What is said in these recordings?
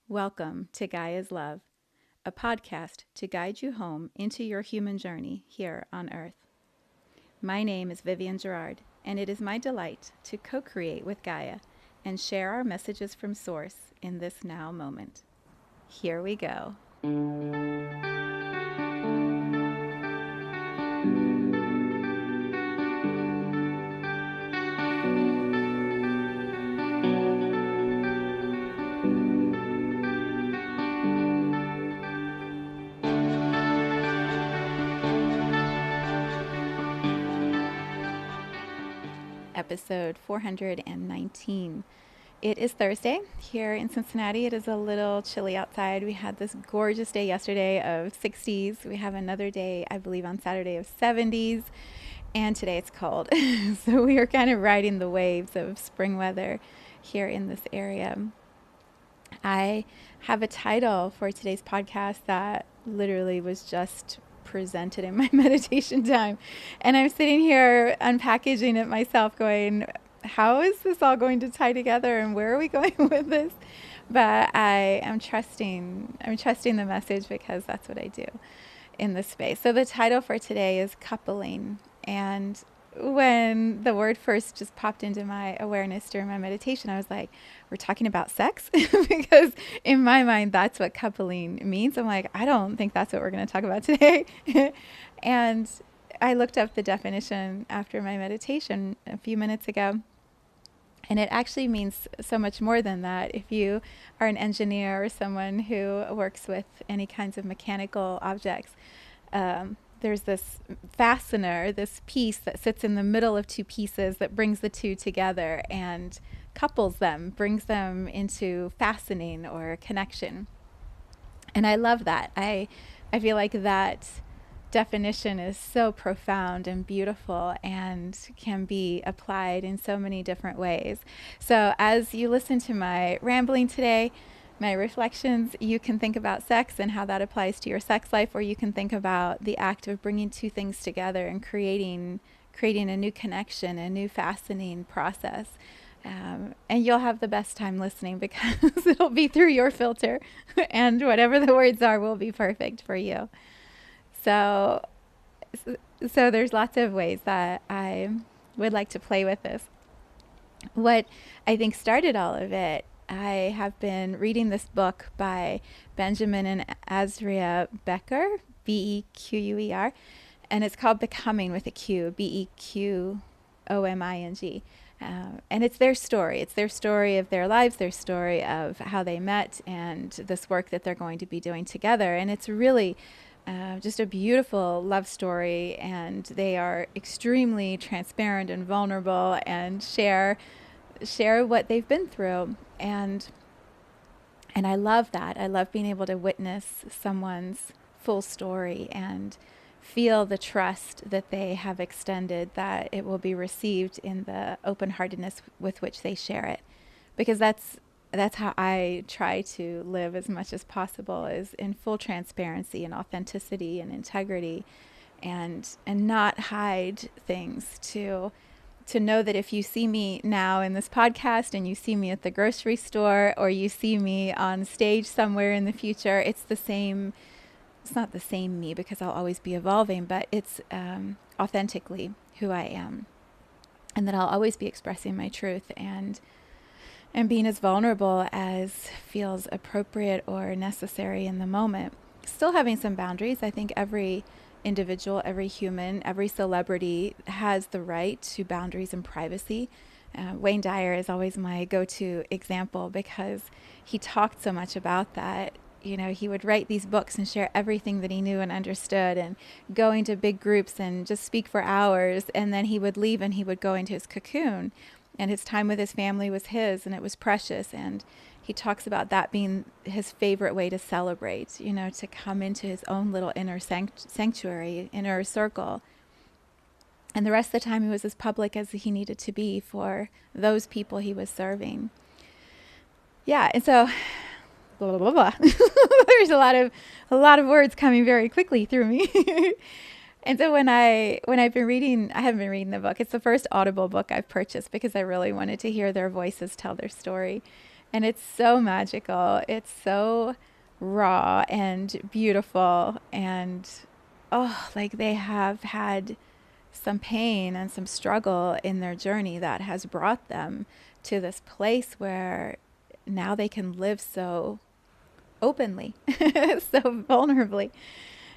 Welcome to Gaia's Love, a podcast to guide you home into your human journey here on Earth. My name is Vivienne Gerard, and it is my delight to co-create with Gaia and share our messages from Source in this now moment. Here we go. Episode 419. It is Thursday here in Cincinnati. It is a little chilly outside. We had this gorgeous day yesterday of 60s. We have another day, I believe, on Saturday of 70s. And today it's cold. So we are kind of riding the waves of spring weather here in this area. I have a title for today's podcast that literally was just presented in my meditation time. And I'm sitting here unpackaging it myself going, how is this all going to tie together and where are we going with this? But I am trusting the message because that's what I do in this space. So the title for today is coupling. And when the word first just popped into my awareness during my meditation, I was like, we're talking about sex? Because in my mind, that's what coupling means. I'm like, I don't think that's what we're going to talk about today. And I looked up the definition after my meditation a few minutes ago. And it actually means so much more than that. If you are an engineer or someone who works with any kinds of mechanical objects, there's this fastener, this piece that sits in the middle of two pieces that brings the two together and couples them, brings them into fastening or connection. And I love that. I feel like that definition is so profound and beautiful and can be applied in so many different ways. So as you listen to my rambling today, my reflections, you can think about sex and how that applies to your sex life, or you can think about the act of bringing two things together and creating a new connection, a new fastening process. And you'll have the best time listening because it'll be through your filter and whatever the words are will be perfect for you. So there's lots of ways that I would like to play with this. What I think started all of it, I have been reading this book by Benjamin and Azria Becker, Bequer, and it's called Becoming with a Q, Beqoming. And it's their story. It's their story of their lives, their story of how they met, and this work that they're going to be doing together. And it's really just a beautiful love story, and they are extremely transparent and vulnerable and share what they've been through. And I love that. I love being able to witness someone's full story and feel the trust that they have extended, that it will be received in the open-heartedness with which they share it. Because that's how I try to live as much as possible, is in full transparency and authenticity and integrity, and not hide things, to know that if you see me now in this podcast and you see me at the grocery store or you see me on stage somewhere in the future, it's the same. It's not the same me because I'll always be evolving, but it's authentically who I am, and that I'll always be expressing my truth and being as vulnerable as feels appropriate or necessary in the moment. Still having some boundaries. I think every individual, every human, every celebrity has the right to boundaries and privacy. Wayne Dyer is always my go-to example because he talked so much about that. You know, he would write these books and share everything that he knew and understood, and go into big groups and just speak for hours, and then he would leave and he would go into his cocoon, and his time with his family was his, and it was precious. And he talks about that being his favorite way to celebrate, you know, to come into his own little inner sanctuary, inner circle. And the rest of the time he was as public as he needed to be for those people he was serving. Yeah, and so blah, blah, blah, blah. There's a lot of words coming very quickly through me. And so when I've been reading, I haven't been reading the book. It's the first Audible book I've purchased because I really wanted to hear their voices tell their story. And it's so magical. It's so raw and beautiful. And oh, like they have had some pain and some struggle in their journey that has brought them to this place where now they can live so openly, so vulnerably.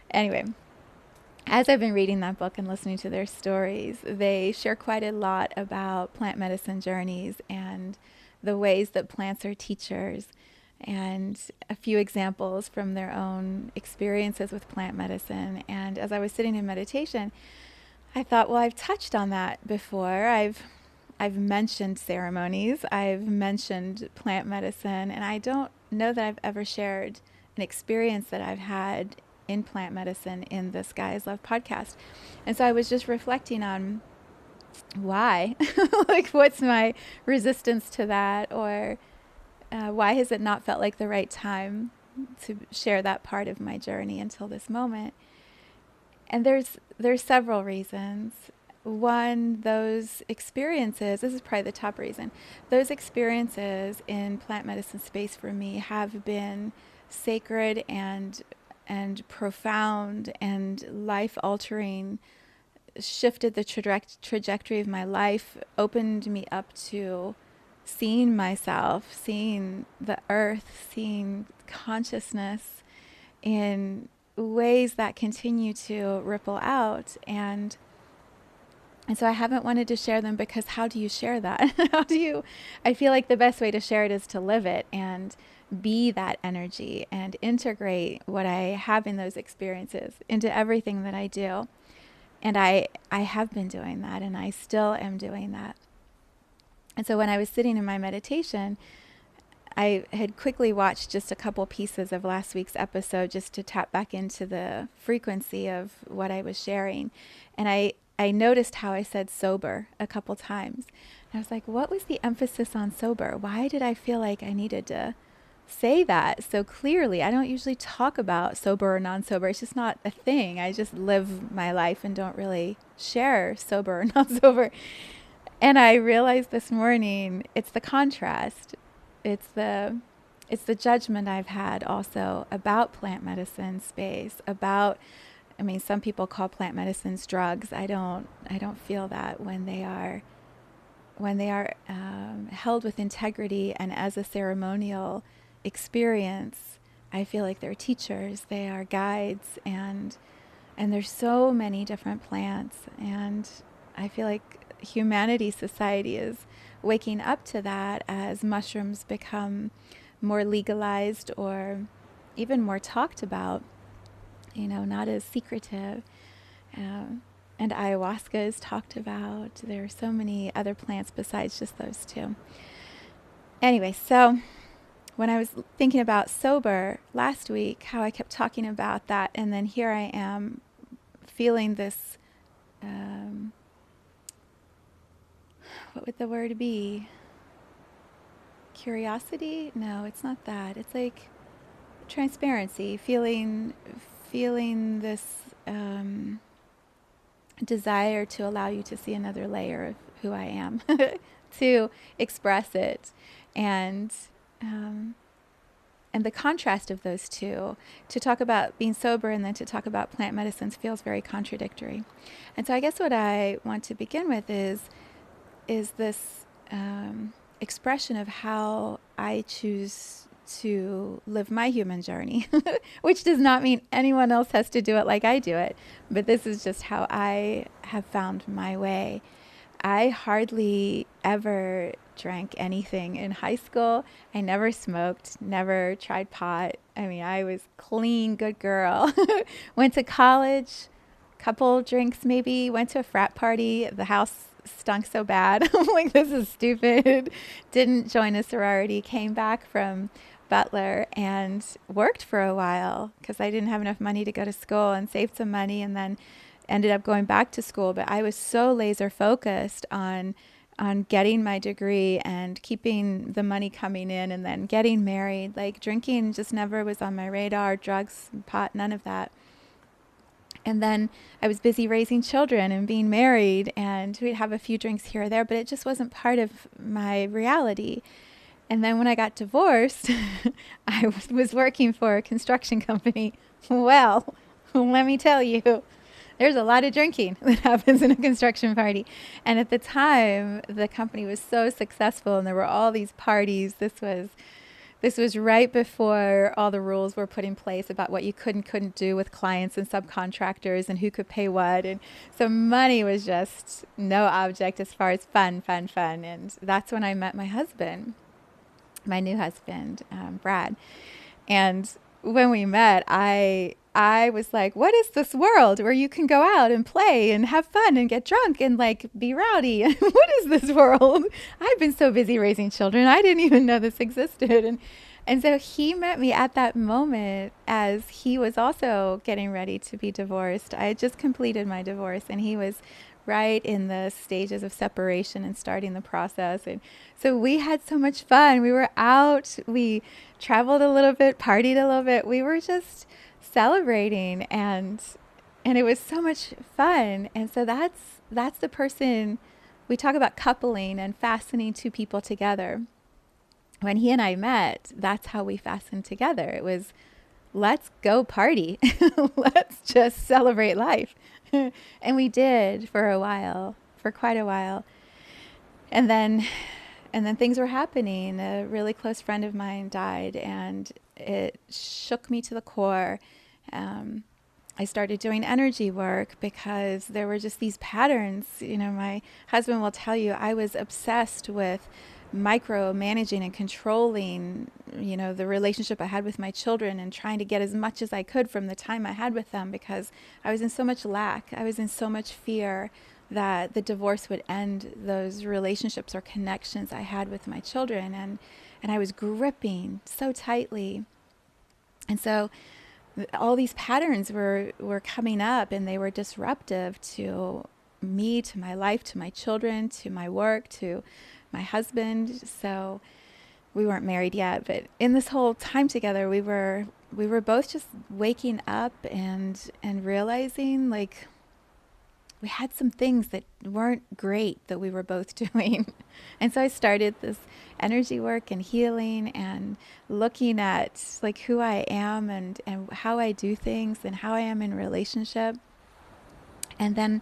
Anyway, as I've been reading that book and listening to their stories, they share quite a lot about plant medicine journeys and the ways that plants are teachers, and a few examples from their own experiences with plant medicine. And as I was sitting in meditation, I thought, well, I've touched on that before. I've mentioned ceremonies, I've mentioned plant medicine, and I don't know that I've ever shared an experience that I've had in plant medicine in this Gaia's Love podcast. And so I was just reflecting on why, like what's my resistance to that, or why has it not felt like the right time to share that part of my journey until this moment? And there's several reasons. One, those experiences, this is probably the top reason, those experiences in plant medicine space for me have been sacred and profound and life-altering, shifted the trajectory of my life, opened me up to seeing myself, seeing the earth, seeing consciousness in ways that continue to ripple out. And so I haven't wanted to share them, because how do you share that? I feel like the best way to share it is to live it and be that energy and integrate what I have in those experiences into everything that I do. And I have been doing that, and I still am doing that. And so when I was sitting in my meditation, I had quickly watched just a couple pieces of last week's episode just to tap back into the frequency of what I was sharing. And I noticed how I said sober a couple times. And I was like, what was the emphasis on sober? Why did I feel like I needed to say that so clearly? I don't usually talk about sober or non-sober. It's just not a thing. I just live my life and don't really share sober or non-sober. And I realized this morning, it's the contrast. It's the judgment I've had also about plant medicine space, about, I mean, some people call plant medicines drugs. I don't feel that when they are held with integrity and as a ceremonial experience. I feel like they're teachers, they are guides, and there's so many different plants, and I feel like humanity, society is waking up to that as mushrooms become more legalized or even more talked about, not as secretive. And ayahuasca is talked about. There are so many other plants besides just those two. Anyway, so when I was thinking about sober last week, how I kept talking about that, and then here I am feeling this, what would the word be? Curiosity? No, it's not that. It's like transparency, feeling this desire to allow you to see another layer of who I am, to express it, and the contrast of those two, to talk about being sober and then to talk about plant medicines, feels very contradictory. And so I guess what I want to begin with is this expression of how I choose to live my human journey, which does not mean anyone else has to do it like I do it, but this is just how I have found my way. I hardly ever drank anything in high school. I never smoked, never tried pot. I mean, I was clean, good girl. Went to college, couple drinks maybe, went to a frat party. The house stunk so bad. I'm like, this is stupid. Didn't join a sorority, came back from Butler and worked for a while because I didn't have enough money to go to school, and saved some money and then ended up going back to school. But I was so laser focused on getting my degree and keeping the money coming in and then getting married. Like, drinking just never was on my radar, drugs, pot, none of that. And then I was busy raising children and being married, and we'd have a few drinks here or there, but it just wasn't part of my reality. And then when I got divorced, I was working for a construction company. Well, let me tell you, there's a lot of drinking that happens in a construction party. And at the time, the company was so successful and there were all these parties. This was right before all the rules were put in place about what you could and couldn't do with clients and subcontractors and who could pay what. And so money was just no object as far as fun. And that's when I met my husband, my new husband, Brad. And when we met, I was like, what is this world where you can go out and play and have fun and get drunk and like be rowdy? What is this world? I've been so busy raising children. I didn't even know this existed. And so he met me at that moment as he was also getting ready to be divorced. I had just completed my divorce and he was right in the stages of separation and starting the process. And so we had so much fun. We were out, we traveled a little bit, partied a little bit. We were just celebrating and it was so much fun. And so that's the person. We talk about coupling and fastening two people together. When he and I met, that's how we fastened together. It was, let's go party. Let's just celebrate life. And we did for a while, for quite a while. And then things were happening. A really close friend of mine died and it shook me to the core. I started doing energy work because there were just these patterns. You know, my husband will tell you I was obsessed with micromanaging and controlling, you know, the relationship I had with my children and trying to get as much as I could from the time I had with them because I was in so much lack. I was in so much fear that the divorce would end those relationships or connections I had with my children. And I was gripping so tightly. And so all these patterns were coming up and they were disruptive to me, to my life, to my children, to my work, to my husband. So we weren't married yet, but in this whole time together, we were both just waking up and realizing like we had some things that weren't great that we were both doing. And so I started this energy work and healing and looking at like who I am and how I do things and how I am in relationship. And then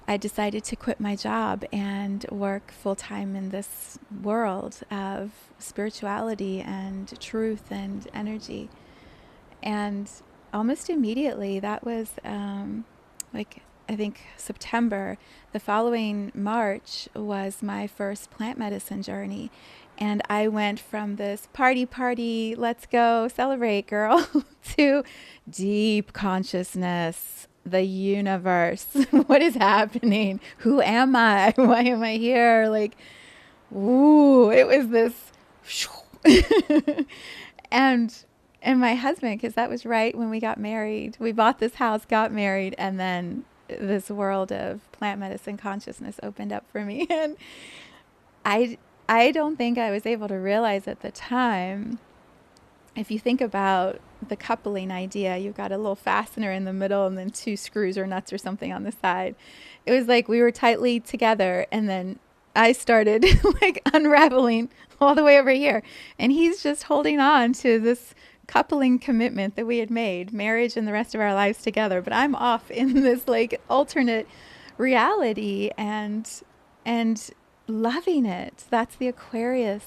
I decided to quit my job and work full-time in this world of spirituality and truth and energy. And almost immediately, that was I think September, the following March was my first plant medicine journey. And I went from this party, let's go celebrate, girl, to deep consciousness. The universe. What is happening? Who am I? Why am I here? Like, ooh, it was this. and my husband, because that was right when we got married. We bought this house, got married, and then this world of plant medicine consciousness opened up for me. And I don't think I was able to realize at the time. If you think about the coupling idea, you've got a little fastener in the middle and then two screws or nuts or something on the side. It was like we were tightly together and then I started like unraveling all the way over here. And he's just holding on to this coupling commitment that we had made, marriage and the rest of our lives together. But I'm off in this like alternate reality and loving it. That's the Aquarius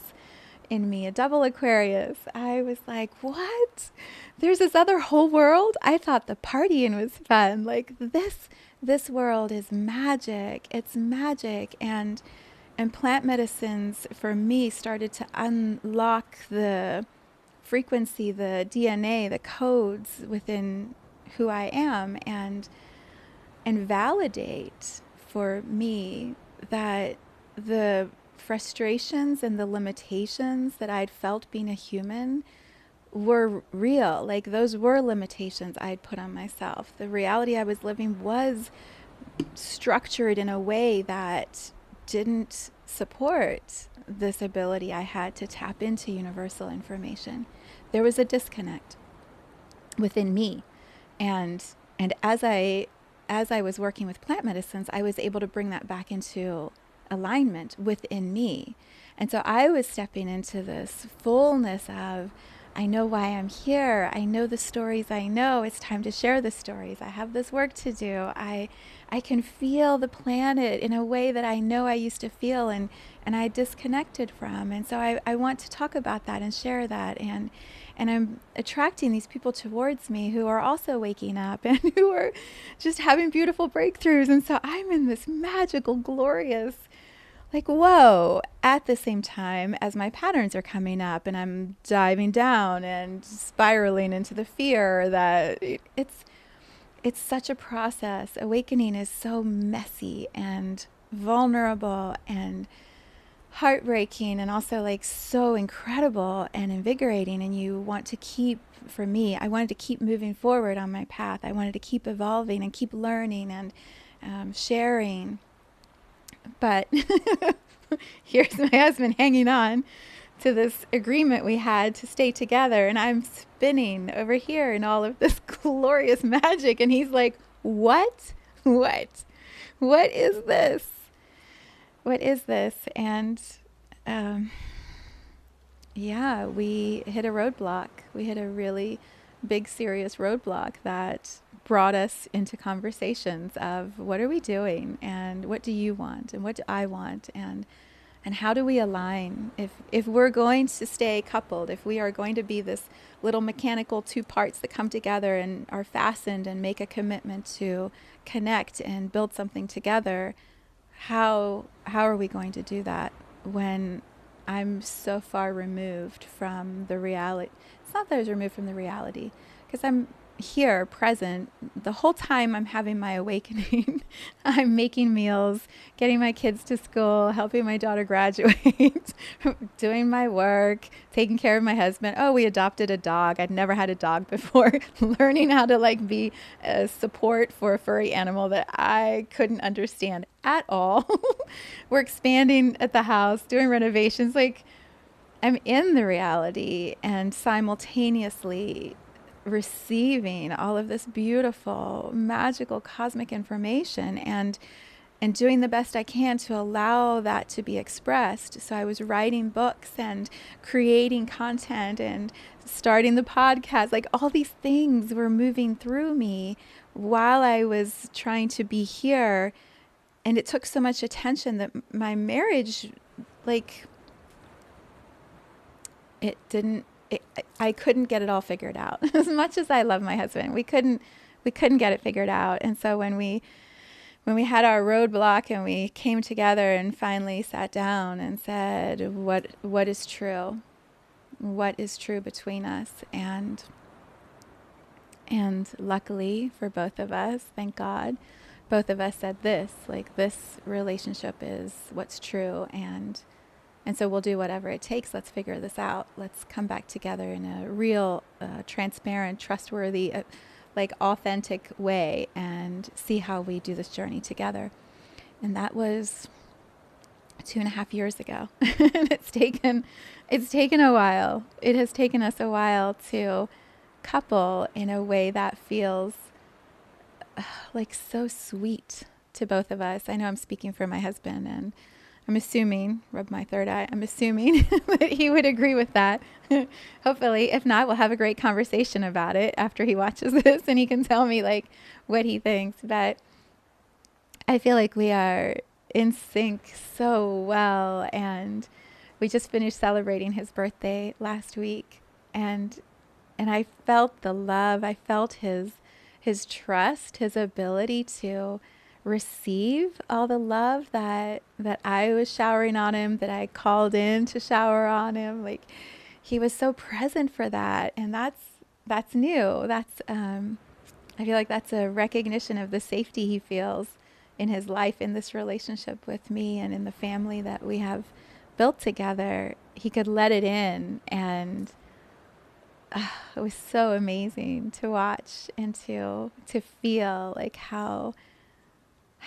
in me, a double Aquarius. I was like, what? There's this other whole world? I thought the partying was fun. Like this world is magic. It's magic. And plant medicines for me started to unlock the frequency, the DNA, the codes within who I am and validate for me that the frustrations and the limitations that I'd felt being a human were real. Like those were limitations I'd put on myself. The reality I was living was structured in a way that didn't support this ability I had to tap into universal information. There was a disconnect within me. And as I was working with plant medicines, I was able to bring that back into alignment within me. And so I was stepping into this fullness of, I know why I'm here. I know the stories I know. It's time to share the stories. I have this work to do. I can feel the planet in a way that I know I used to feel and I disconnected from. And so I want to talk about that and share that. And I'm attracting these people towards me who are also waking up and who are just having beautiful breakthroughs. And so I'm in this magical, glorious, like, whoa, at the same time as my patterns are coming up and I'm diving down and spiraling into the fear that it's such a process. Awakening is so messy and vulnerable and heartbreaking and also like so incredible and invigorating. And you want to keep, for me, I wanted to keep moving forward on my path. I wanted to keep evolving and keep learning and sharing. But here's my husband hanging on to this agreement we had to stay together, and I'm spinning over here in all of this glorious magic, and he's like, what is this? What is this? And yeah, we hit a roadblock. We hit a really big, serious roadblock that brought us into conversations of, what are we doing, and what do you want, and what do I want, and how do we align? If we're going to stay coupled, if we are going to be this little mechanical two parts that come together and are fastened and make a commitment to connect and build something together, how are we going to do that when I'm so far removed from the reality? It's not that I was removed from the reality, because I'm here, present, the whole time I'm having my awakening. I'm making meals, getting my kids to school, helping my daughter graduate, doing my work, taking care of my husband. Oh, we adopted a dog. I'd never had a dog before. Learning how to like be a support for a furry animal that I couldn't understand at all. We're expanding at the house, doing renovations. Like, I'm in the reality and simultaneously receiving all of this beautiful, magical, cosmic information and doing the best I can to allow that to be expressed. So I was writing books and creating content and starting the podcast. Like, all these things were moving through me while I was trying to be here. And it took so much attention that my marriage, like, I couldn't get it all figured out. As much as I love my husband, we couldn't get it figured out. And so when we had our roadblock and we came together and finally sat down and said, what is true? What is true between us? And luckily for both of us, thank God, both of us said this, like, this relationship is what's true, and so we'll do whatever it takes. Let's figure this out. Let's come back together in a real, transparent, trustworthy, like authentic way and see how we do this journey together. And that was 2.5 years ago. And it's taken a while. It has taken us a while to couple in a way that feels like so sweet to both of us. I know I'm speaking for my husband, and I'm assuming, rub my third eye, I'm assuming that he would agree with that. Hopefully. If not, we'll have a great conversation about it after he watches this and he can tell me like what he thinks. But I feel like we are in sync so well. And we just finished celebrating his birthday last week. And I felt the love. I felt his trust, his ability to receive all the love that I was showering on him, that I called in to shower on him. Like, he was so present for that. And that's new. That's, I feel like that's a recognition of the safety he feels in his life, in this relationship with me and in the family that we have built together. He could let it in, and it was so amazing to watch and to feel like how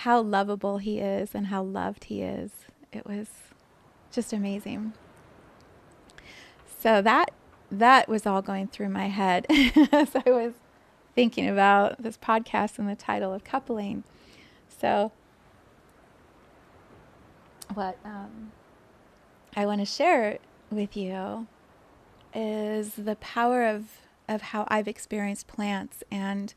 lovable he is and how loved he is. It was just amazing. So that was all going through my head as I was thinking about this podcast and the title of coupling. So what I want to share with you is the power of how I've experienced plants. And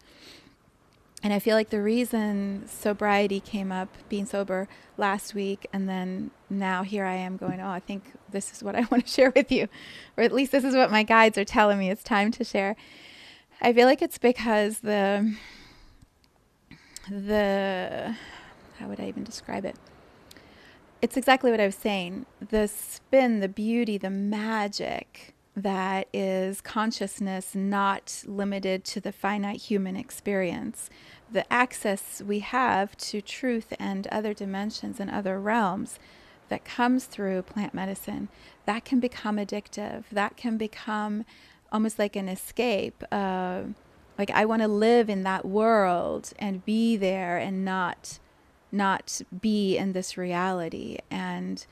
I feel like the reason sobriety came up, being sober last week, and then now here I am going, oh, I think this is what I want to share with you. Or at least this is what my guides are telling me it's time to share. I feel like it's because the how would I even describe it? It's exactly what I was saying. The spin, the beauty, the magic that is consciousness not limited to the finite human experience. The access we have to truth and other dimensions and other realms that comes through plant medicine, that can become addictive. That can become almost like an escape. Like I want to live in that world and be there and not be in this reality. And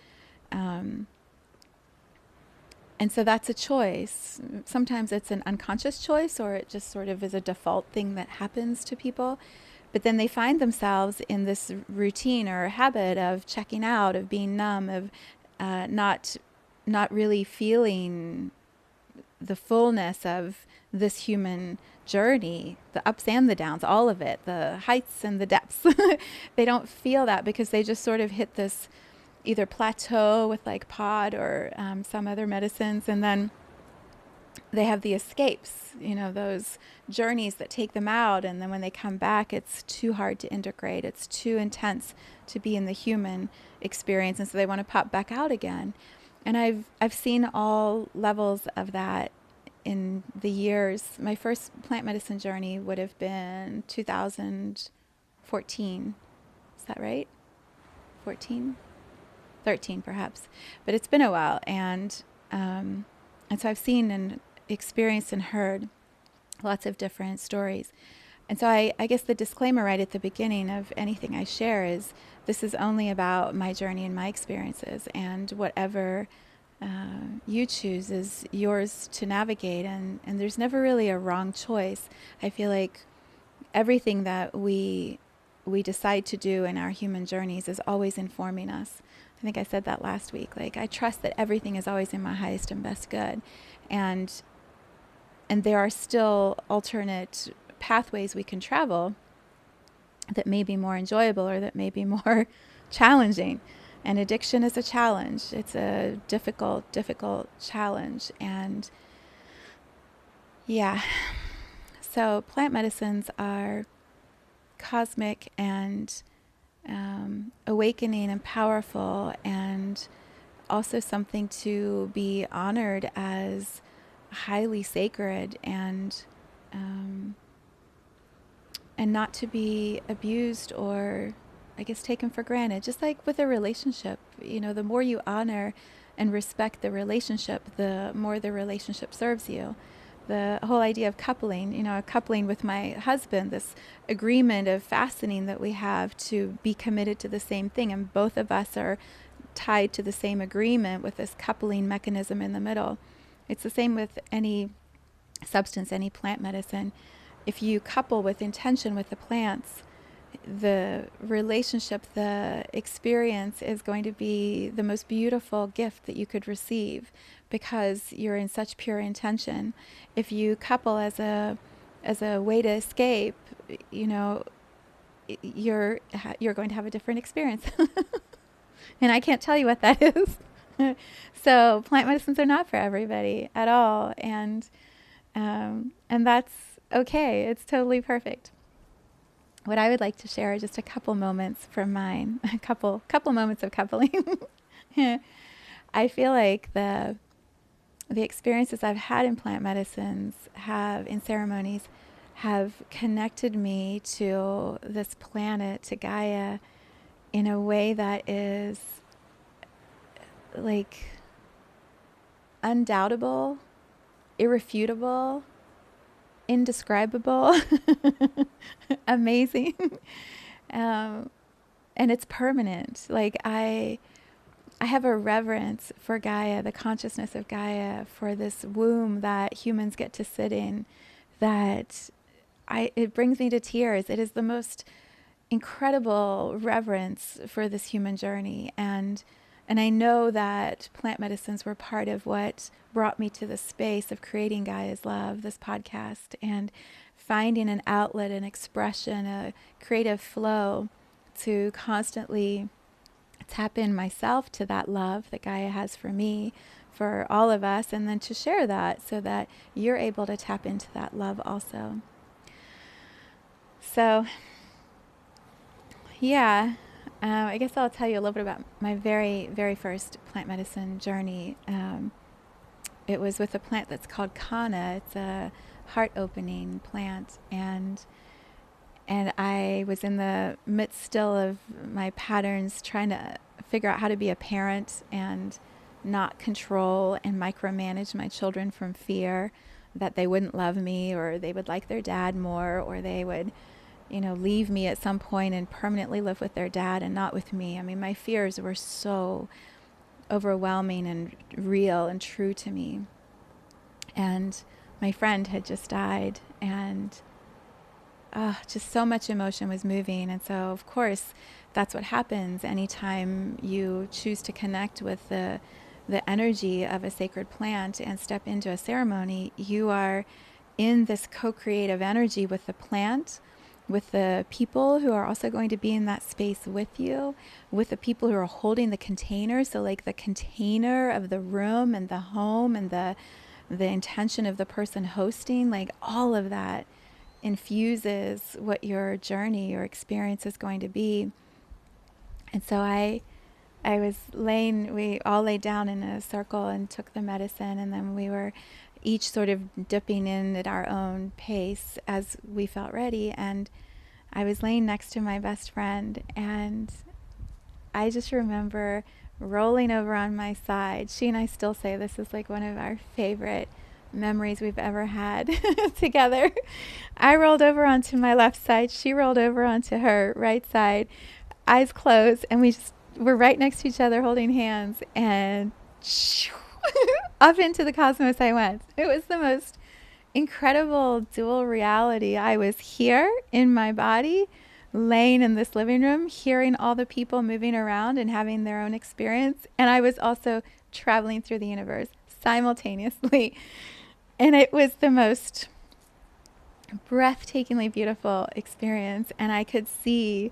so that's a choice. Sometimes it's an unconscious choice, or it just sort of is a default thing that happens to people. But then they find themselves in this routine or habit of checking out, of being numb, of not really feeling the fullness of this human journey, the ups and the downs, all of it, the heights and the depths. They don't feel that because they just sort of hit this either plateau with like pod or some other medicines, and then they have the escapes, those journeys that take them out, and then when they come back, it's too hard to integrate. It's too intense to be in the human experience, and so they want to pop back out again. And I've seen all levels of that in the years. My first plant medicine journey would have been 2014. Is that right? 14? 13 perhaps. But it's been a while. And so I've seen and experienced and heard lots of different stories. And so I guess the disclaimer right at the beginning of anything I share is this is only about my journey and my experiences, and whatever you choose is yours to navigate, and there's never really a wrong choice. I feel like everything that we decide to do in our human journeys is always informing us. I think I said that last week. Like, I trust that everything is always in my highest and best good, and there are still alternate pathways we can travel that may be more enjoyable or that may be more challenging. And addiction is a challenge. It's a difficult challenge. And yeah, so plant medicines are cosmic and awakening and powerful, and also something to be honored as highly sacred, and not to be abused or, I guess, taken for granted. Just like with a relationship, the more you honor and respect the relationship, the more the relationship serves you. The whole idea of coupling, coupling with my husband, this agreement of fastening that we have to be committed to the same thing, and both of us are tied to the same agreement with this coupling mechanism in the middle. It's the same with any substance, any plant medicine. If you couple with intention with the plants, the relationship, the experience is going to be the most beautiful gift that you could receive, because you're in such pure intention. If you couple as a way to escape, you're going to have a different experience. And I can't tell you what that is. So plant medicines are not for everybody at all, and that's okay. It's totally perfect. What I would like to share are just a couple moments from mine, a couple moments of coupling. I feel like the experiences I've had in plant medicines in ceremonies, have connected me to this planet, to Gaia, in a way that is like undoubtable, irrefutable, indescribable, amazing, and it's permanent. Like I have a reverence for Gaia, the consciousness of Gaia, for this womb that humans get to sit in, that it brings me to tears. It is the most incredible reverence for this human journey. And I know that plant medicines were part of what brought me to the space of creating Gaia's Love, this podcast, and finding an outlet, an expression, a creative flow to constantly tap in myself to that love that Gaia has for me, for all of us, and then to share that so that you're able to tap into that love also. So, yeah, I guess I'll tell you a little bit about my very, very first plant medicine journey. It was with a plant that's called Kana. It's a heart-opening plant, and I was in the midst still of my patterns, trying to figure out how to be a parent and not control and micromanage my children from fear that they wouldn't love me, or they would like their dad more, or they would, leave me at some point and permanently live with their dad and not with me. I mean, my fears were so overwhelming and real and true to me. And my friend had just died, and just so much emotion was moving. And so, of course, that's what happens anytime you choose to connect with the energy of a sacred plant and step into a ceremony. You are in this co-creative energy with the plant, with the people who are also going to be in that space with you, with the people who are holding the container. So like the container of the room and the home and the intention of the person hosting, like all of that infuses what your journey or experience is going to be. And so I we all laid down in a circle and took the medicine, and then we were each sort of dipping in at our own pace as we felt ready. And I was laying next to my best friend, and I just remember rolling over on my side. She and I still say this is like one of our favorite memories we've ever had together. I rolled over onto my left side. She rolled over onto her right side, eyes closed, and we're right next to each other holding hands, and up into the cosmos I went. It was the most incredible dual reality. I was here in my body, laying in this living room, hearing all the people moving around and having their own experience. And I was also traveling through the universe simultaneously. And it was the most breathtakingly beautiful experience. And I could see,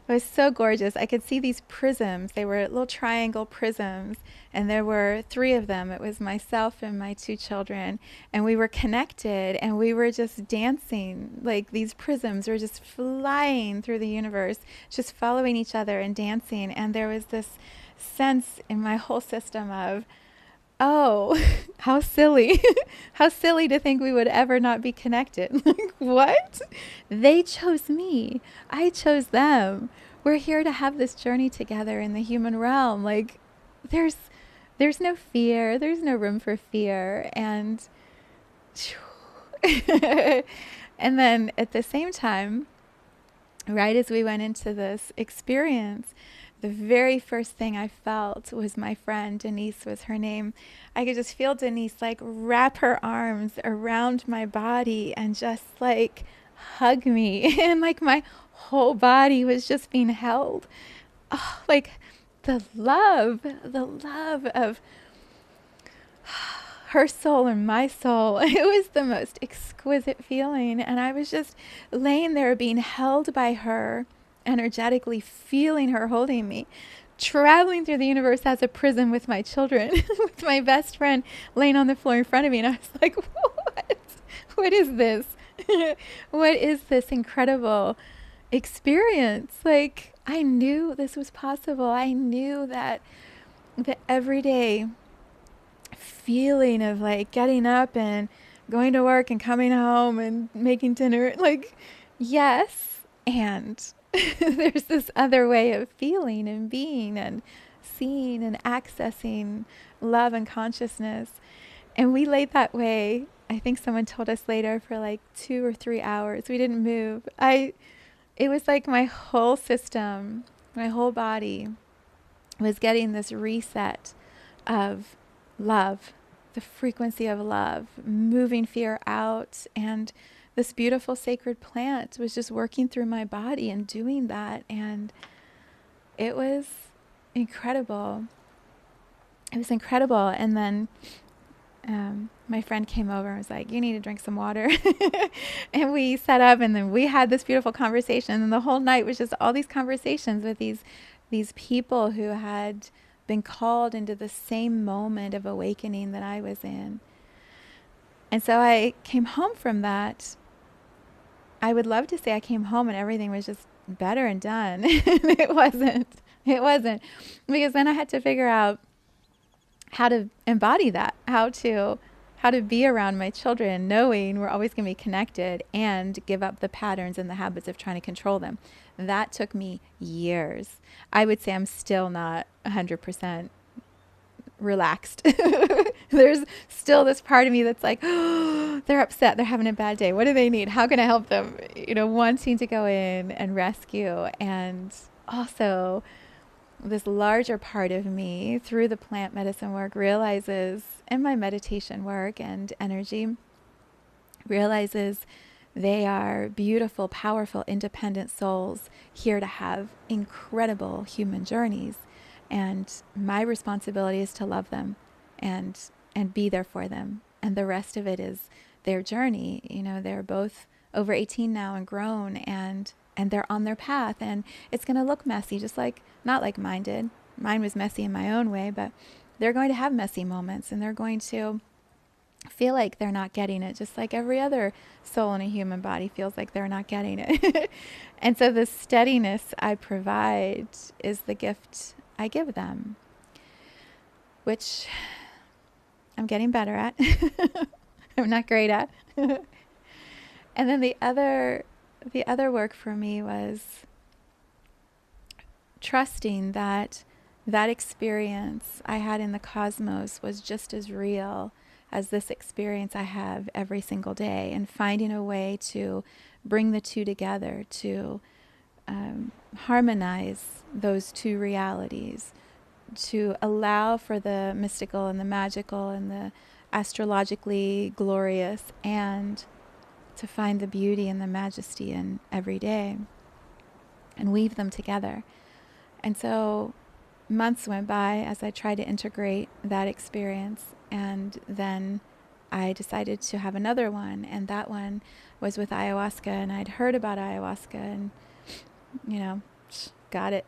it was so gorgeous. I could see these prisms. They were little triangle prisms, and there were 3 of them. It was myself and my 2 children, and we were connected, and we were just dancing. Like these prisms were just flying through the universe, just following each other and dancing. And there was this sense in my whole system of, oh, how silly. How silly to think we would ever not be connected. Like, what? They chose me. I chose them. We're here to have this journey together in the human realm. Like, there's no fear. There's no room for fear. And and then at the same time, right as we went into this experience, the very first thing I felt was my friend, Denise was her name. I could just feel Denise like wrap her arms around my body and just like hug me. And like my whole body was just being held. Oh, like the love of her soul and my soul. It was the most exquisite feeling. And I was just laying there being held by her, energetically feeling her holding me, traveling through the universe as a prism with my children, with my best friend laying on the floor in front of me. And I was like, what is this? What is this incredible experience? Like, I knew this was possible. I knew that the everyday feeling of like getting up and going to work and coming home and making dinner, like, yes, and there's this other way of feeling and being and seeing and accessing love and consciousness. And we laid that way, I think someone told us later, for like 2 or 3 hours. We didn't move. It was like my whole system, my whole body was getting this reset of love, the frequency of love, moving fear out and this beautiful sacred plant was just working through my body and doing that. And it was incredible. It was incredible. And then my friend came over and was like, you need to drink some water. And we sat up, and then we had this beautiful conversation. And the whole night was just all these conversations with these people who had been called into the same moment of awakening that I was in. And so I came home from that. I would love to say I came home and everything was just better and done. It wasn't. It wasn't. Because then I had to figure out how to embody that, how to be around my children, knowing we're always going to be connected, and give up the patterns and the habits of trying to control them. That took me years. I would say I'm still not 100% relaxed. There's still this part of me that's like, oh, they're upset, they're having a bad day. What do they need? How can I help them? Wanting to go in and rescue. And also this larger part of me through the plant medicine work realizes, and my meditation work and energy, realizes they are beautiful, powerful, independent souls here to have incredible human journeys. And my responsibility is to love them and be there for them. And the rest of it is their journey. They're both over 18 now and grown, and they're on their path, and it's going to look messy, just like, not like mine did. Mine was messy in my own way, but they're going to have messy moments, and they're going to feel like they're not getting it, just like every other soul in a human body feels like they're not getting it. And so the steadiness I provide is the gift I give them, which I'm getting better at. I'm not great at. And then the other work for me was trusting that experience I had in the cosmos was just as real as this experience I have every single day, and finding a way to bring the two together, to harmonize those two realities, to allow for the mystical and the magical and the astrologically glorious, and to find the beauty and the majesty in every day and weave them together. And so months went by as I tried to integrate that experience, and then I decided to have another one, and that one was with ayahuasca. And I'd heard about ayahuasca and, got it.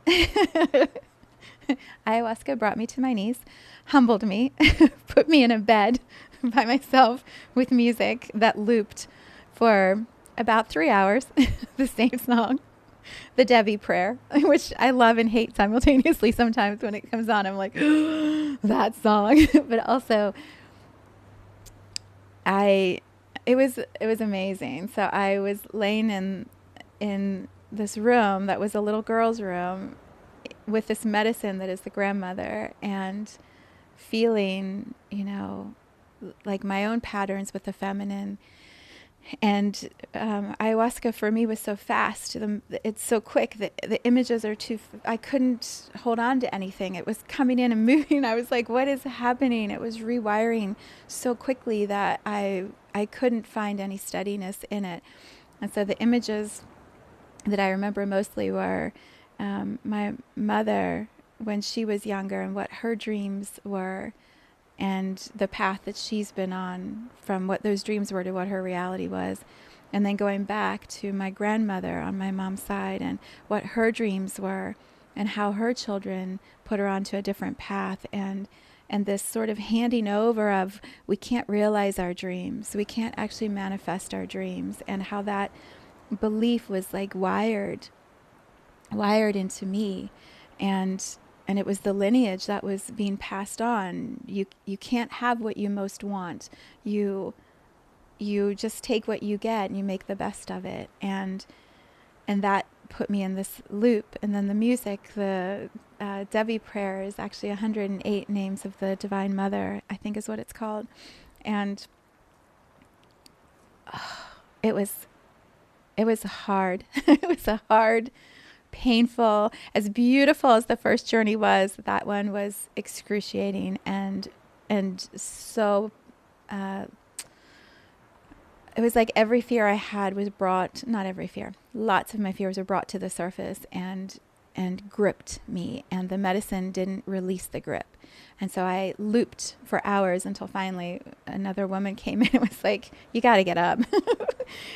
Ayahuasca brought me to my knees, humbled me, put me in a bed by myself with music that looped for about 3 hours, the same song, the Devi prayer, which I love and hate simultaneously. Sometimes when it comes on, I'm like, that song. But also, it was amazing. So I was laying in this room that was a little girl's room with this medicine that is the grandmother, and feeling, like my own patterns with the feminine. And ayahuasca for me was so fast. It's so quick. The images are I couldn't hold on to anything. It was coming in and moving. I was like, what is happening? It was rewiring so quickly that I couldn't find any steadiness in it. And so the images that I remember mostly were my mother when she was younger, and what her dreams were, and the path that she's been on from what those dreams were to what her reality was. And then going back to my grandmother on my mom's side, and what her dreams were, and how her children put her onto a different path, and this sort of handing over of, we can't realize our dreams, we can't actually manifest our dreams, and how that belief was like wired into me. And it was the lineage that was being passed on. You can't have what you most want. You just take what you get and you make the best of it. And that put me in this loop. And then the music, the Devi prayer is actually 108 names of the Divine Mother, I think is what it's called. And it was hard. It was a hard, painful, as beautiful as the first journey was, that one was excruciating and so it was like every fear I had was brought, not every fear, lots of my fears were brought to the surface and gripped me, and the medicine didn't release the grip. And so I looped for hours until finally another woman came in and was like, you got to get up.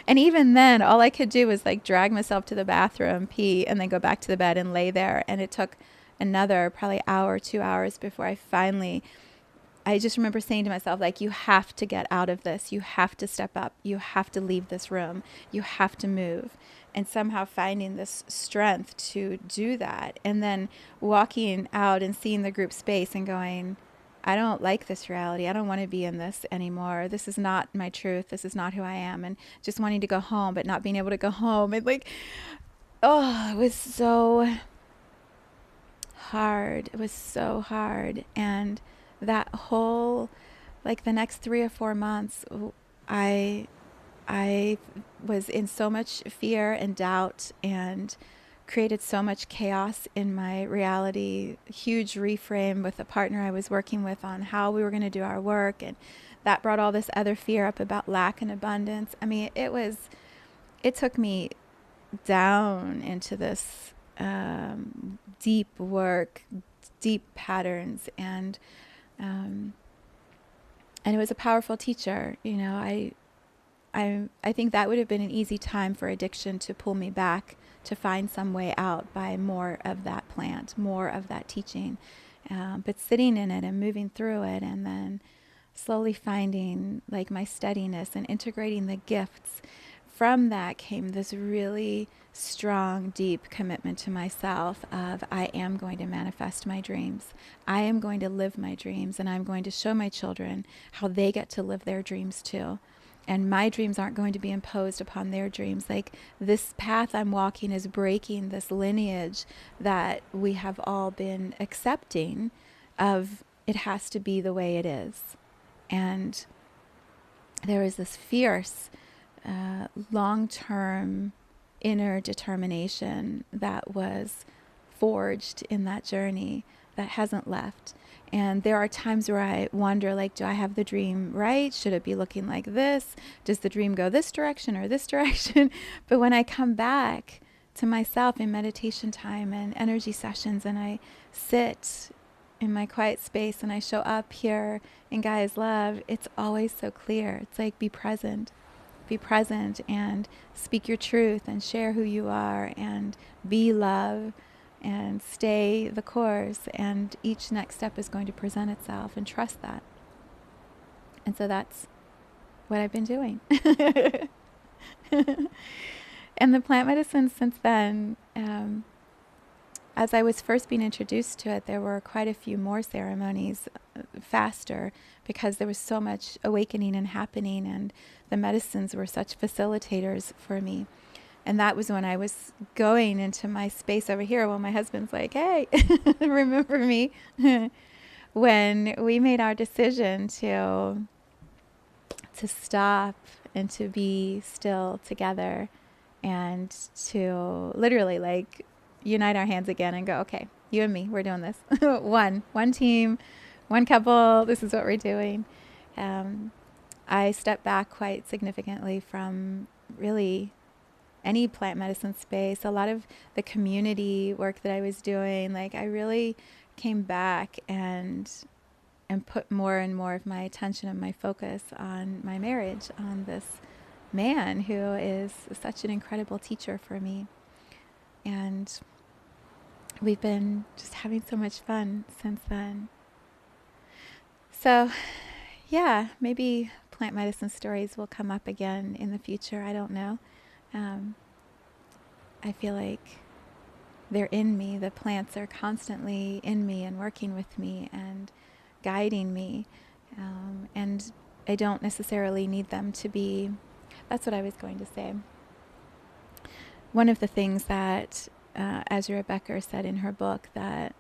And even then, all I could do was like drag myself to the bathroom, pee, and then go back to the bed and lay there. And it took another probably hour, 2 hours before I just remember saying to myself, like, you have to get out of this. You have to step up. You have to leave this room. You have to move. And somehow finding this strength to do that. And then walking out and seeing the group space and going, I don't like this reality. I don't want to be in this anymore. This is not my truth. This is not who I am. And just wanting to go home, but not being able to go home. And like, oh, it was so hard. It was so hard. And that whole, like the next 3 or 4 months, I was in so much fear and doubt and created so much chaos in my reality, huge reframe with the partner I was working with on how we were going to do our work. And that brought all this other fear up about lack and abundance. I mean, it took me down into this deep work, deep patterns, and it was a powerful teacher. You know, I think that would have been an easy time for addiction to pull me back, to find some way out by more of that plant, more of that teaching. But sitting in it and moving through it, and then slowly finding like my steadiness and integrating the gifts. From that came this really strong, deep commitment to myself of, I am going to manifest my dreams. I am going to live my dreams, and I'm going to show my children how they get to live their dreams too. And my dreams aren't going to be imposed upon their dreams. Like, this path I'm walking is breaking this lineage that we have all been accepting of, it has to be the way it is. And there is this fierce, long-term inner determination that was forged in that journey that hasn't left. And there are times where I wonder, like, do I have the dream right? Should it be looking like this? Does the dream go this direction or this direction? But when I come back to myself in meditation time and energy sessions, and I sit in my quiet space and I show up here in Gaia's love, it's always so clear. It's like, be present. Be present and speak your truth and share who you are and be love and stay the course, and each next step is going to present itself, and trust that. And so that's what I've been doing. And the plant medicine since then, as I was first being introduced to it, there were quite a few more ceremonies faster, because there was so much awakening and happening, and the medicines were such facilitators for me. And that was when I was going into my space over here. Well, my husband's like, hey, remember me? When we made our decision to stop and to be still together, and to literally like unite our hands again and go, okay, you and me, we're doing this. One team, one couple, this is what we're doing. I stepped back quite significantly from really any plant medicine space. A lot of the community work that I was doing, like, I really came back and put more and more of my attention and my focus on my marriage, on this man who is such an incredible teacher for me. And we've been just having so much fun since then. So, yeah, maybe plant medicine stories will come up again in the future. I don't know. I feel like they're in me. The plants are constantly in me and working with me and guiding me. And I don't necessarily need them to be, that's what I was going to say. One of the things that Azura Becker said in her book, that,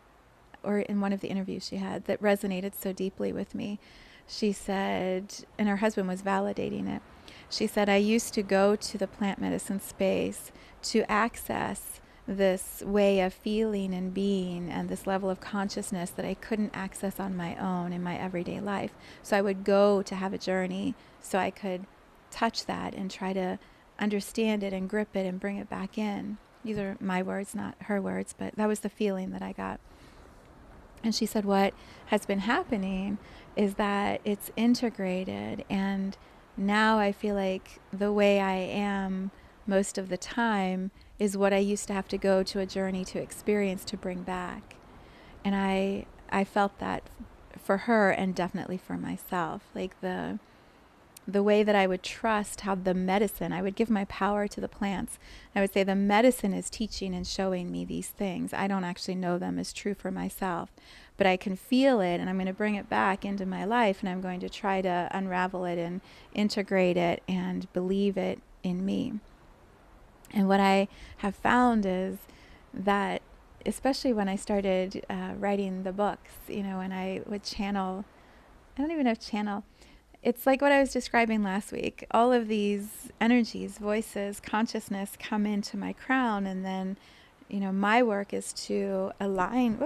or in one of the interviews she had, that resonated so deeply with me, she said, and her husband was validating it, she said, I used to go to the plant medicine space to access this way of feeling and being and this level of consciousness that I couldn't access on my own in my everyday life. So I would go to have a journey so I could touch that and try to understand it and grip it and bring it back in. These are my words, not her words, but that was the feeling that I got. And she said, what has been happening is that it's integrated, and now I feel like the way I am most of the time is what I used to have to go to a journey to experience to bring back. And I felt that for her, and definitely for myself, like the way that I would trust how the medicine, I would give my power to the plants. I would say the medicine is teaching and showing me these things. I don't actually know them as true for myself, but I can feel it, and I'm going to bring it back into my life, and I'm going to try to unravel it and integrate it and believe it in me. And what I have found is that, especially when I started writing the books, when I would channel, I don't even know if channel, it's like what I was describing last week. All of these energies, voices, consciousness come into my crown, and then, my work is to align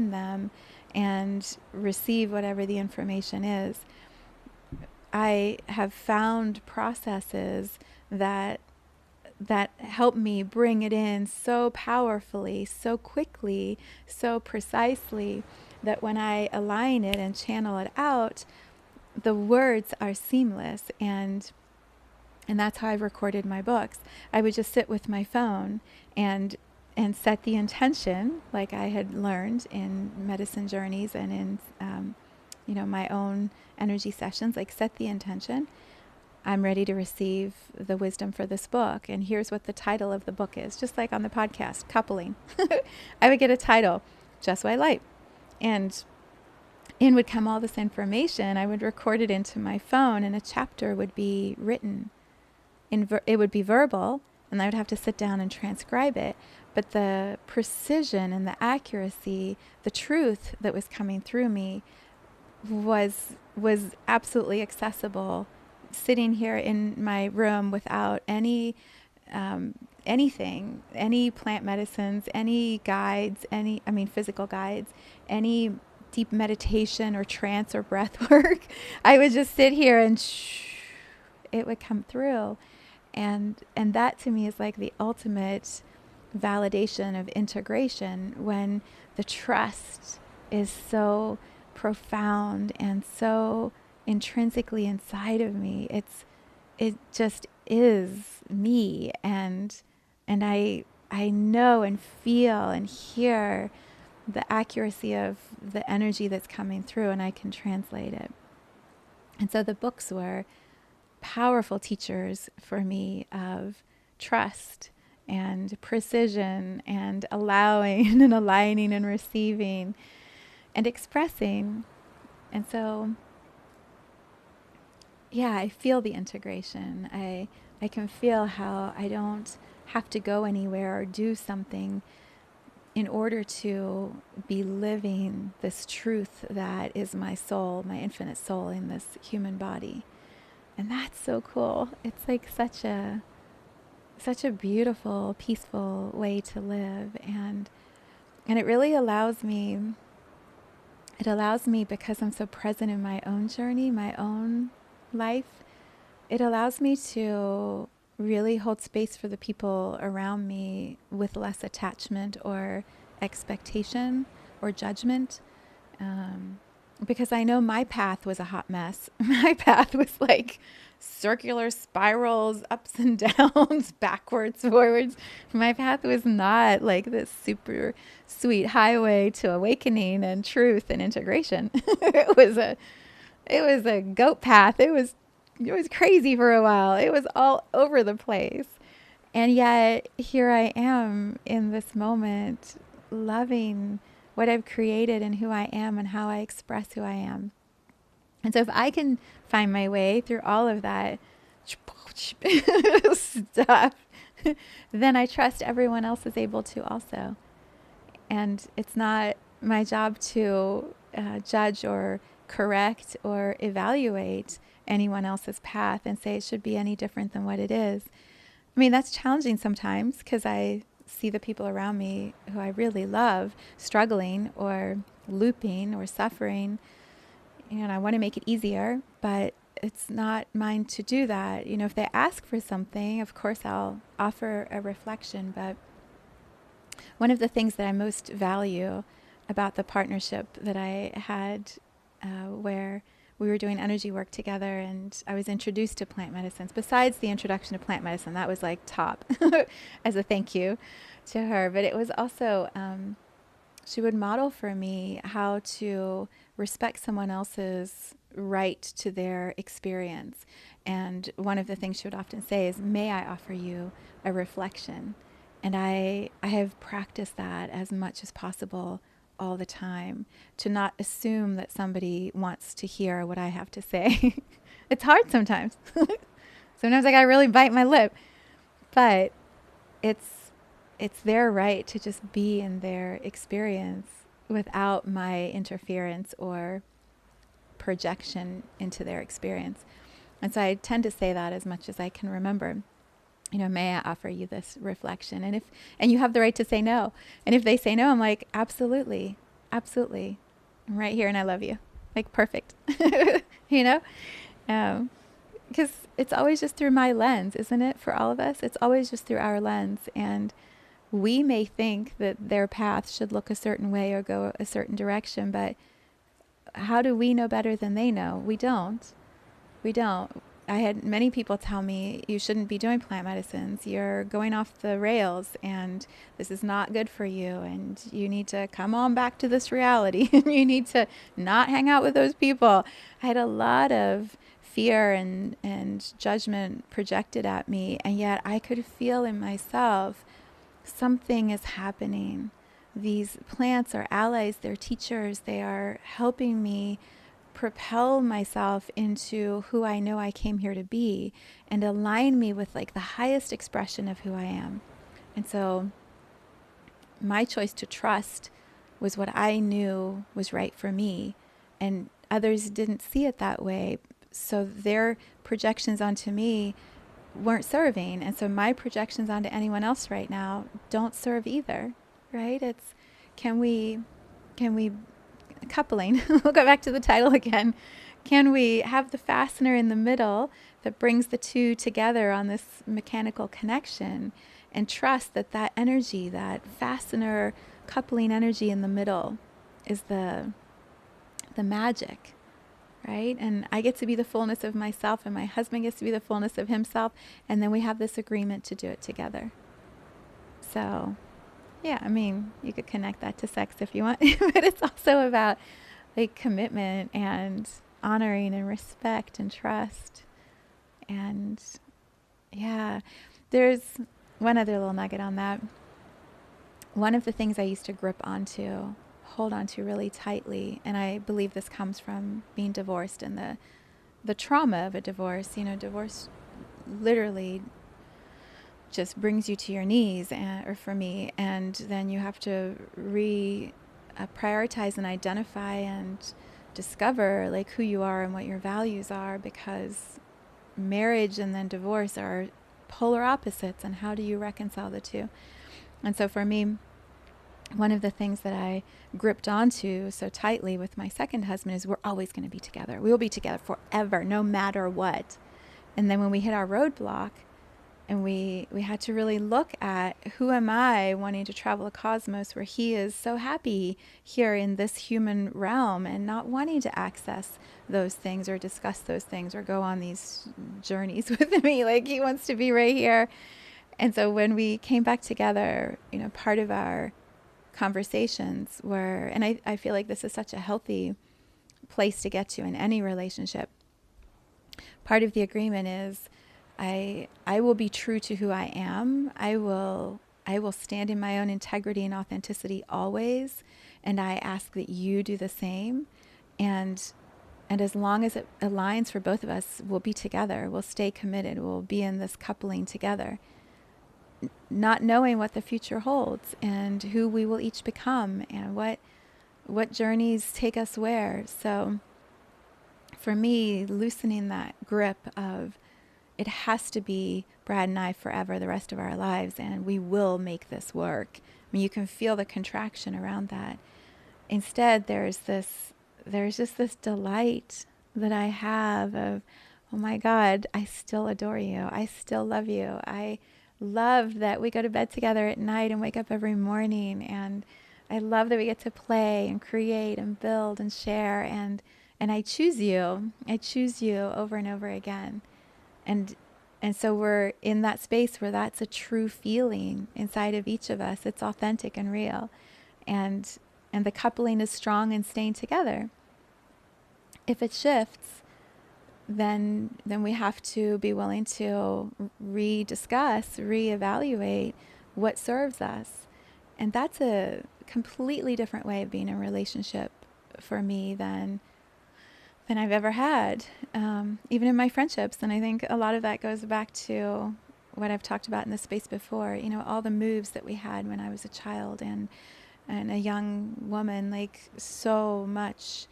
them and receive whatever the information is. I have found processes that help me bring it in so powerfully, so quickly, so precisely, that when I align it and channel it out, the words are seamless, and that's how I've recorded my books. I would just sit with my phone and set the intention, like I had learned in medicine journeys and in my own energy sessions. Like, set the intention. I'm ready to receive the wisdom for this book, and here's what the title of the book is. Just like on the podcast, coupling, I would get a title, Just White Light, and in would come all this information. I would record it into my phone, and a chapter would be written. It would be verbal, and I would have to sit down and transcribe it. But the precision and the accuracy, the truth that was coming through me was absolutely accessible, sitting here in my room without any anything, any plant medicines, any guides, physical guides, any deep meditation or trance or breath work. I would just sit here and it would come through. And that to me is like the ultimate validation of integration, when the trust is so profound and so intrinsically inside of me. It just is me, and I know and feel and hear the accuracy of the energy that's coming through, and I can translate it. And so the books were powerful teachers for me of trust and precision and allowing and aligning and receiving and expressing. And so, yeah, I feel the integration. I can feel how I don't have to go anywhere or do something in order to be living this truth that is my soul, my infinite soul in this human body. And that's so cool. It's like such a beautiful, peaceful way to live. And it really allows me, because I'm so present in my own journey, my own life, it allows me to really hold space for the people around me with less attachment or expectation or judgment. Because I know my path was a hot mess. My path was like circular spirals, ups and downs, backwards, forwards. My path was not like this super sweet highway to awakening and truth and integration. It was a goat path. It was crazy for a while. It was all over the place. And yet here I am in this moment, loving what I've created and who I am and how I express who I am. And so if I can find my way through all of that stuff, then I trust everyone else is able to also. And it's not my job to judge or correct or evaluate anyone else's path and say it should be any different than what it is. I mean, that's challenging sometimes, because I see the people around me who I really love struggling or looping or suffering, and I want to make it easier, but it's not mine to do that. You know, if they ask for something, of course I'll offer a reflection. But one of the things that I most value about the partnership that I had, where we were doing energy work together and I was introduced to plant medicines, besides the introduction to plant medicine, that was like top as a thank you to her. But it was also, she would model for me how to respect someone else's right to their experience. And one of the things she would often say is, may I offer you a reflection? And I have practiced that as much as possible all the time, to not assume that somebody wants to hear what I have to say. It's hard sometimes. Sometimes I gotta really bite my lip. But it's their right to just be in their experience without my interference or projection into their experience. And so I tend to say that as much as I can remember. You know, may I offer you this reflection? And you have the right to say no. And if they say no, I'm like, absolutely, absolutely. I'm right here and I love you. Like, perfect. You know? Because it's always just through my lens, isn't it? For all of us, it's always just through our lens. And we may think that their path should look a certain way or go a certain direction, but how do we know better than they know? We don't. We don't. I had many people tell me, you shouldn't be doing plant medicines. You're going off the rails and this is not good for you. And you need to come on back to this reality. And you need to not hang out with those people. I had a lot of fear and judgment projected at me. And yet I could feel in myself, something is happening. These plants are allies, they're teachers, they are helping me propel myself into who I know I came here to be and align me with like the highest expression of who I am. And so my choice to trust was what I knew was right for me, and others didn't see it that way. So their projections onto me weren't serving. And so my projections onto anyone else right now don't serve either, right? It's, can we coupling, we'll go back to the title again. Can we have the fastener in the middle that brings the two together on this mechanical connection, and trust that that energy, that fastener coupling energy in the middle is the magic, right? And I get to be the fullness of myself and my husband gets to be the fullness of himself, and then we have this agreement to do it together. So yeah, I mean, you could connect that to sex if you want, but it's also about like commitment and honoring and respect and trust. And yeah, there's one other little nugget on that. One of the things I used to grip onto, hold onto really tightly, and I believe this comes from being divorced and the trauma of a divorce. You know, divorce literally just brings you to your knees, or for me, and then you have to prioritize and identify and discover like who you are and what your values are, because marriage and then divorce are polar opposites, and how do you reconcile the two? And so for me, one of the things that I gripped onto so tightly with my second husband is, we're always going to be together. We will be together forever, no matter what. And then when we hit our roadblock, and we had to really look at, who am I wanting to travel a cosmos where he is so happy here in this human realm and not wanting to access those things or discuss those things or go on these journeys with me. Like, he wants to be right here. And so when we came back together, you know, part of our conversations were, and I feel like this is such a healthy place to get to in any relationship. Part of the agreement is, I will be true to who I am. I will stand in my own integrity and authenticity always. And I ask that you do the same. And as long as it aligns for both of us, we'll be together. We'll stay committed. We'll be in this coupling together, not knowing what the future holds and who we will each become and what journeys take us where. So for me, loosening that grip of, it has to be Brad and I forever, the rest of our lives, and we will make this work. I mean, you can feel the contraction around that. Instead, there's just this delight that I have of, oh my God, I still adore you. I still love you. I love that we go to bed together at night and wake up every morning. And I love that we get to play and create and build and share. And I choose you. I choose you over and over again. And and so we're in that space where that's a true feeling inside of each of us. It's authentic and real. And and the coupling is strong and staying together. If it shifts, then we have to be willing to rediscuss, reevaluate what serves us. And that's a completely different way of being in a relationship for me than I've ever had, even in my friendships. And I think a lot of that goes back to what I've talked about in this space before. You know, all the moves that we had when I was a child and a young woman, like so much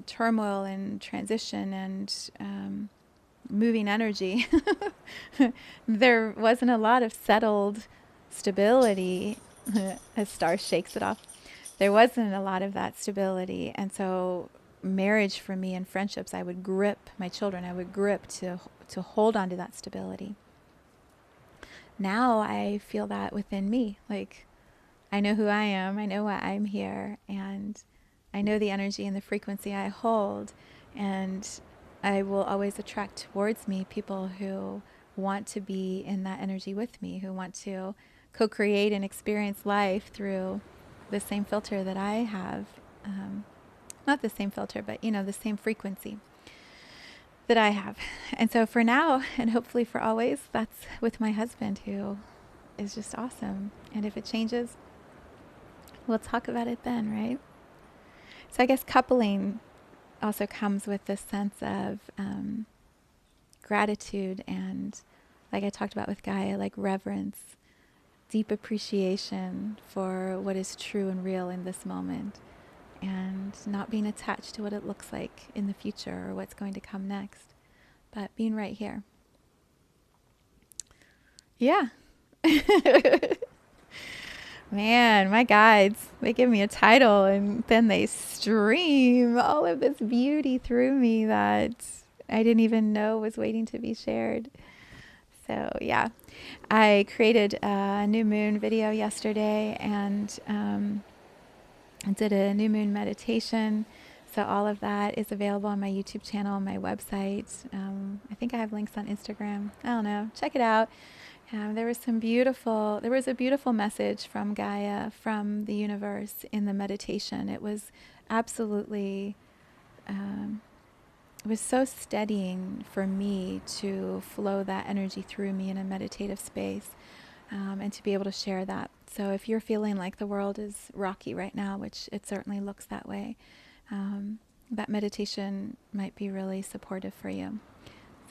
turmoil and transition and moving energy. There wasn't a lot of settled stability. As Star shakes it off, there wasn't a lot of that stability. And so marriage for me and friendships, I would grip my children, I would grip to hold on to that stability. Now I feel that within me. Like, I know who I am, I know why I'm here, and I know the energy and the frequency I hold, and I will always attract towards me people who want to be in that energy with me, who want to co-create and experience life through the same filter that I have. Not the same filter, but you know, the same frequency that I have. And so for now, and hopefully for always, that's with my husband, who is just awesome. And if it changes, we'll talk about it then, right? So I guess coupling also comes with this sense of gratitude and, like I talked about with Gaia, like reverence, deep appreciation for what is true and real in this moment, and not being attached to what it looks like in the future or what's going to come next, but being right here. Yeah. Man, my guides, they give me a title and then they stream all of this beauty through me that I didn't even know was waiting to be shared. So yeah, I created a new moon video yesterday, and I did a new moon meditation. So all of that is available on my YouTube channel, on my website. I think I have links on Instagram. I don't know. Check it out. There was a beautiful message from Gaia, from the universe in the meditation. It was absolutely, it was so steadying for me to flow that energy through me in a meditative space, and to be able to share that. So if you're feeling like the world is rocky right now, which it certainly looks that way, that meditation might be really supportive for you.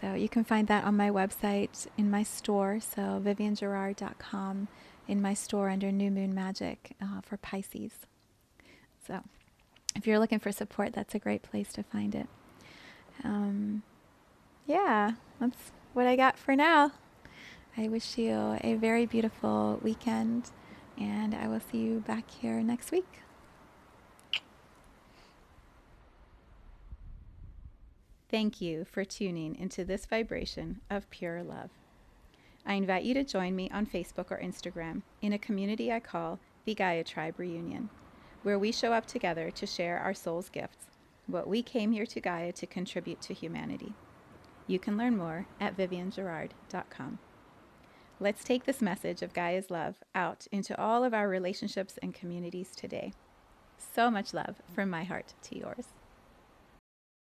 So you can find that on my website, in my store, so viviennegerard.com, in my store under New Moon Magic for Pisces. So if you're looking for support, that's a great place to find it. Yeah, that's what I got for now. I wish you a very beautiful weekend, and I will see you back here next week. Thank you for tuning into this vibration of pure love. I invite you to join me on Facebook or Instagram in a community I call the Gaia Tribe Reunion, where we show up together to share our soul's gifts, what we came here to Gaia to contribute to humanity. You can learn more at viviennegerard.com. Let's take this message of Gaia's love out into all of our relationships and communities today. So much love from my heart to yours.